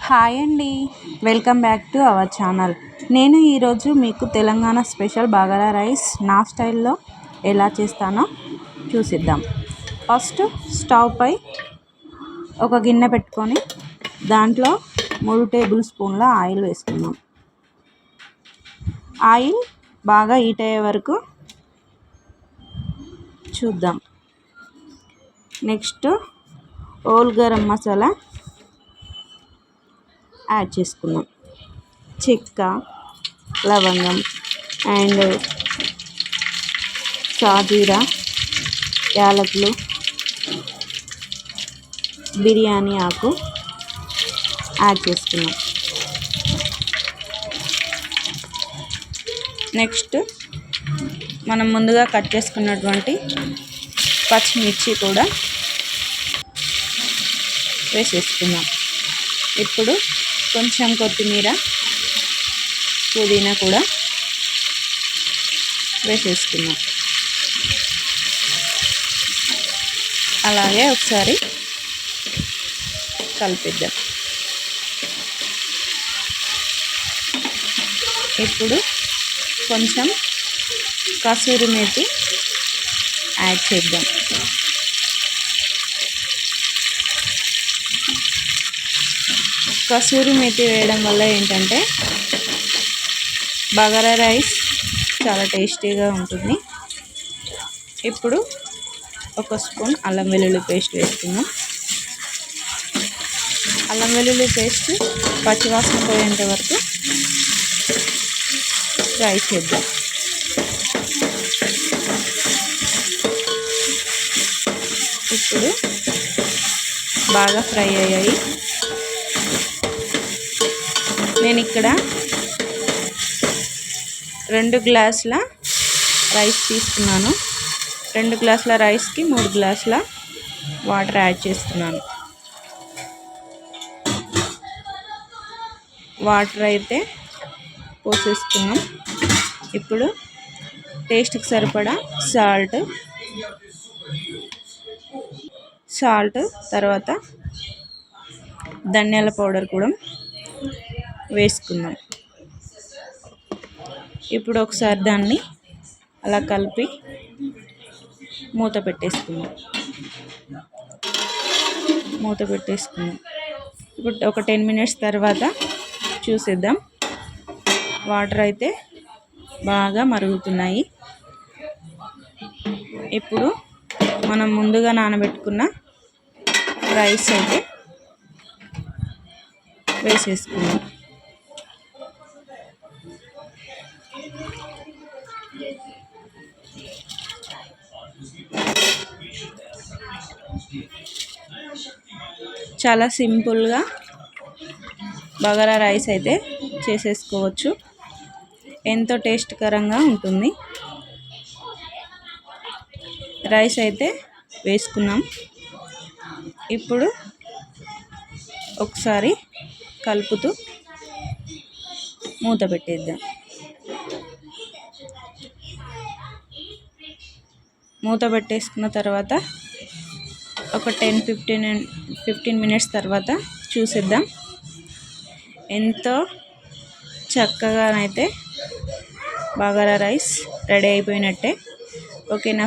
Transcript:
Hi అండి, welcome back to our channel. నేను ఈరోజు మీకు తెలంగాణ స్పెషల్ బగారా రైస్ నా స్టైల్లో ఎలా చేస్తానో చూసిద్దాం. ఫస్ట్ స్టవ్ పై ఒక గిన్నె పెట్టుకొని దాంట్లో 3 టేబుల్ స్పూన్ల ఆయిల్ వేసుకుందాం. ఆయిల్ బాగా హీట్ అయ్యే వరకు చూద్దాం. Next whole garam masala add చేసుకుందాం. చెక్క, లవంగం అండ్ షాజీరా, యాలకులు, బిర్యానీ ఆకు యాడ్ చేసుకున్నాం. నెక్స్ట్ మనం ముందుగా కట్ చేసుకున్నటువంటి పచ్చిమిర్చి కూడా వేసేసుకుందాం. ఇప్పుడు కొంచెం కొత్తిమీర, పుదీనా కూడా వేసేసుకుందాం. అలాగే ఒకసారి కలిపిద్దాం. ఇప్పుడు కొంచెం కసూరి మేతి యాడ్ చేద్దాం. కసూరి మేతి వేయడం వల్ల ఏంటంటే బగారా రైస్ చాలా టేస్టీగా ఉంటుంది. ఇప్పుడు 1 స్పూన్ అల్లం వెల్లుల్లి పేస్ట్ వేసుకుందాం. అల్లం వెల్లుల్లి పేస్ట్ పచ్చివాసన పోయేంత వరకు ఫ్రై చేద్దాం. ఇప్పుడు బాగా ఫ్రై అయ్యాయి. నేను ఇక్కడ 2 గ్లాసుల రైస్ తీసుకున్నాను. 2 గ్లాసుల రైస్కి 3 గ్లాసుల వాటర్ యాడ్ చేస్తున్నాను. వాటర్ అయితే పోసేసుకున్నాం. ఇప్పుడు టేస్ట్కి సరిపడా సాల్ట్ తర్వాత ధనియాల పౌడర్ కూడా వేసుకుందాం. ఇప్పుడు ఒకసారి దాన్ని అలా కలిపి మూత పెట్టేసుకుందాం. ఇప్పుడు ఒక 10 మినిట్స్ తర్వాత చూసేద్దాం. వాటర్ అయితే బాగా మరుగుతున్నాయి. ఇప్పుడు మనం ముందుగా నానబెట్టుకున్న రైస్ అయితే వేసేసుకుందాం. చాలా సింపుల్గా బగారా రైస్ అయితే చేసేసుకోవచ్చు. ఎంతో టేస్ట్కరంగా ఉంటుంది. రైస్ అయితే వేసుకున్నాం. ఇప్పుడు ఒకసారి కలుపుతూ మూత పెట్టేద్దాం. మూత పెట్టేసుకున్న తర్వాత ఒక 10-15 మినిట్స్ తర్వాత చూసేద్దాం. ఎంతో చక్కగానైతే బగారా రైస్ రెడీ అయిపోయినట్టే. ఓకేనా?